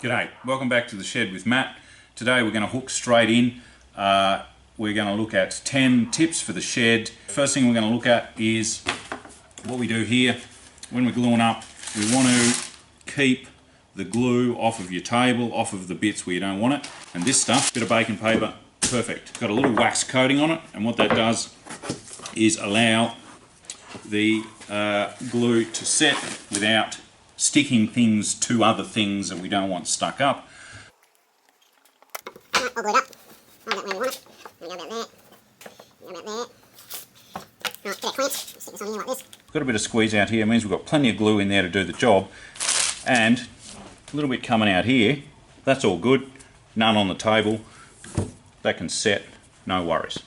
G'day, welcome back to the shed with Matt. Today we're going to hook straight in. We're going to look at 10 tips for the shed. First thing we're going to look at is what we do here. When we're gluing up, we want to keep the glue off of your table, off of the bits where you don't want it. And this stuff, bit of baking paper, perfect. Got a little wax coating on it, and what that does is allow the glue to set without sticking things to other things that we don't want stuck up. All glued up. Line it where we want it. Go about there. Go about there. Right, get it clean. Stick this on here like this. Got a bit of squeeze out here. It means we've got plenty of glue in there to do the job. And a little bit coming out here. That's all good. None on the table. That can set. No worries.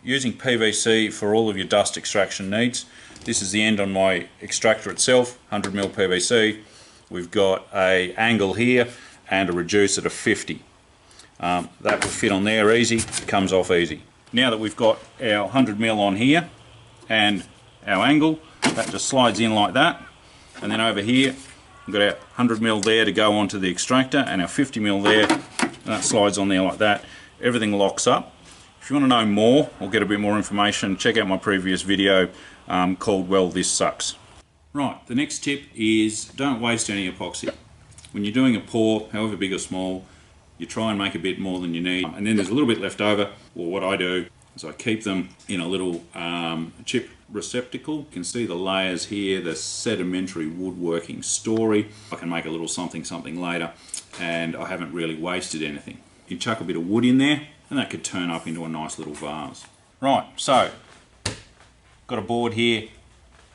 Using PVC for all of your dust extraction needs. This is the end on my extractor itself, 100mm PVC. We've got an angle here and a reducer to 50. That will fit on there easy, comes off easy. Now that we've got our 100mm on here and our angle, that just slides in like that. And then over here, we've got our 100mm there to go onto the extractor and our 50mm there, and that slides on there like that. Everything locks up. If you want to know more or get a bit more information, check out my previous video called Well This Sucks. Right, the next tip is don't waste any epoxy. When you're doing a pour, however big or small, you try and make a bit more than you need, and then there's a little bit left over. Well, what I do is I keep them in a little chip receptacle. You can see the layers here, the sedimentary woodworking story. I can make a little something later, and I haven't really wasted anything. You chuck a bit of wood in there, and that could turn up into a nice little vase. Right, so got a board here.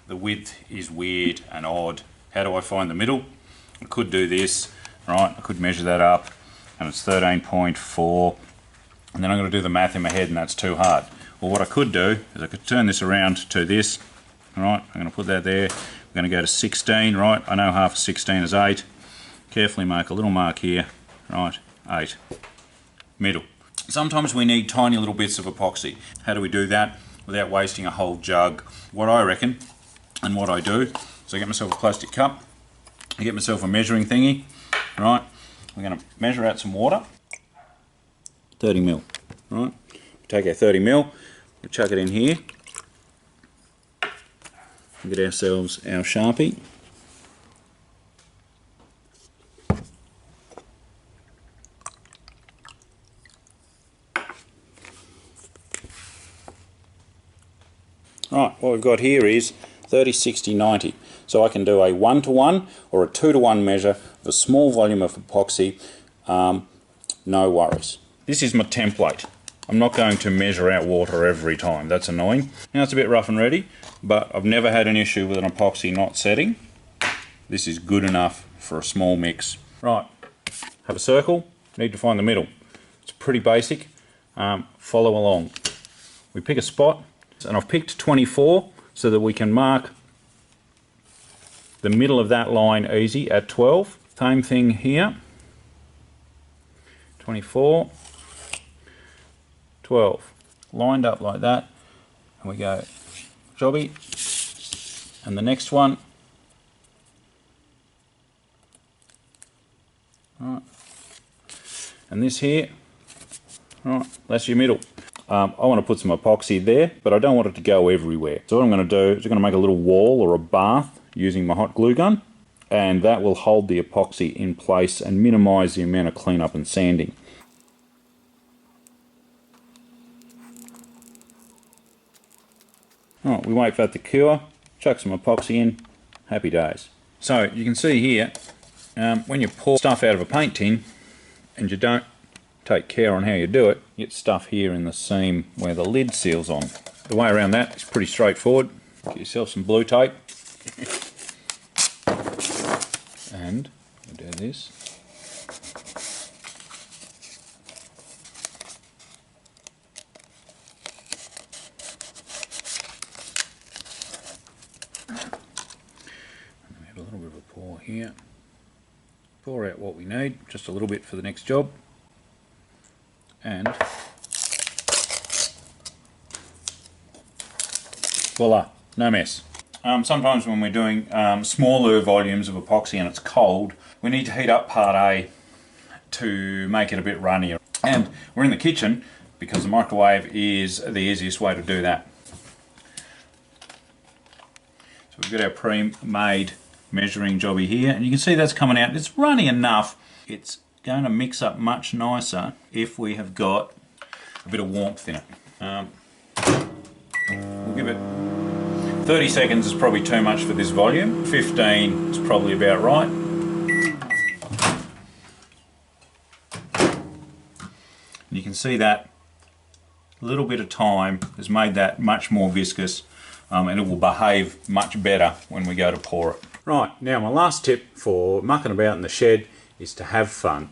The width is weird and odd. How do I find the middle? I could do this, right? I could measure that up, and it's 13.4, and then I'm going to do the math in my head, and that's too hard. Well, what I could do is I could turn this around to this. All right, I'm going to put that there. I'm going to go to 16, right? I know half of 16 is 8. Carefully make a little mark here, right? 8. Middle. Sometimes we need tiny little bits of epoxy. How do we do that without wasting a whole jug? What I reckon, and what I do, is I get myself a plastic cup, I get myself a measuring thingy, right? I'm going to measure out some water, 30ml, right? Take our 30ml, we chuck it in here, get ourselves our Sharpie. Right, what we've got here is 30, 60, 90. So I can do a 1-to-1 or a 2-to-1 measure of a small volume of epoxy, no worries. This is my template. I'm not going to measure out water every time, that's annoying. Now it's a bit rough and ready, but I've never had an issue with an epoxy not setting. This is good enough for a small mix. Right, have a circle, need to find the middle. It's pretty basic, follow along. We pick a spot, and I've picked 24 so that we can mark the middle of that line easy at 12. Same thing here. 24, 12. Lined up like that. And we go jobby. And the next one. Right. And this here. Right, that's your middle. I want to put some epoxy there, but I don't want it to go everywhere. So what I'm going to do is I'm going to make a little wall or a bath using my hot glue gun, and that will hold the epoxy in place and minimise the amount of cleanup and sanding. Alright, we wait for that to cure, chuck some epoxy in, happy days. So you can see here, when you pour stuff out of a paint tin and you don't take care on how you do it, you get stuff here in the seam where the lid seals on. The way around that is pretty straightforward. Get yourself some blue tape and you do this. And we have a little bit of a pour here. Pour out what we need, just a little bit for the next job. And voila, no mess. Sometimes when we're doing smaller volumes of epoxy and it's cold, we need to heat up part A to make it a bit runnier. And we're in the kitchen because the microwave is the easiest way to do that. So we've got our pre-made measuring jobby here, and you can see that's coming out. It's runny enough. It's going to mix up much nicer if we have got a bit of warmth in it. We'll give it 30 seconds is probably too much for this volume. 15 is probably about right. And you can see that little bit of time has made that much more viscous, and it will behave much better when we go to pour it. Right, now my last tip for mucking about in the shed is to have fun.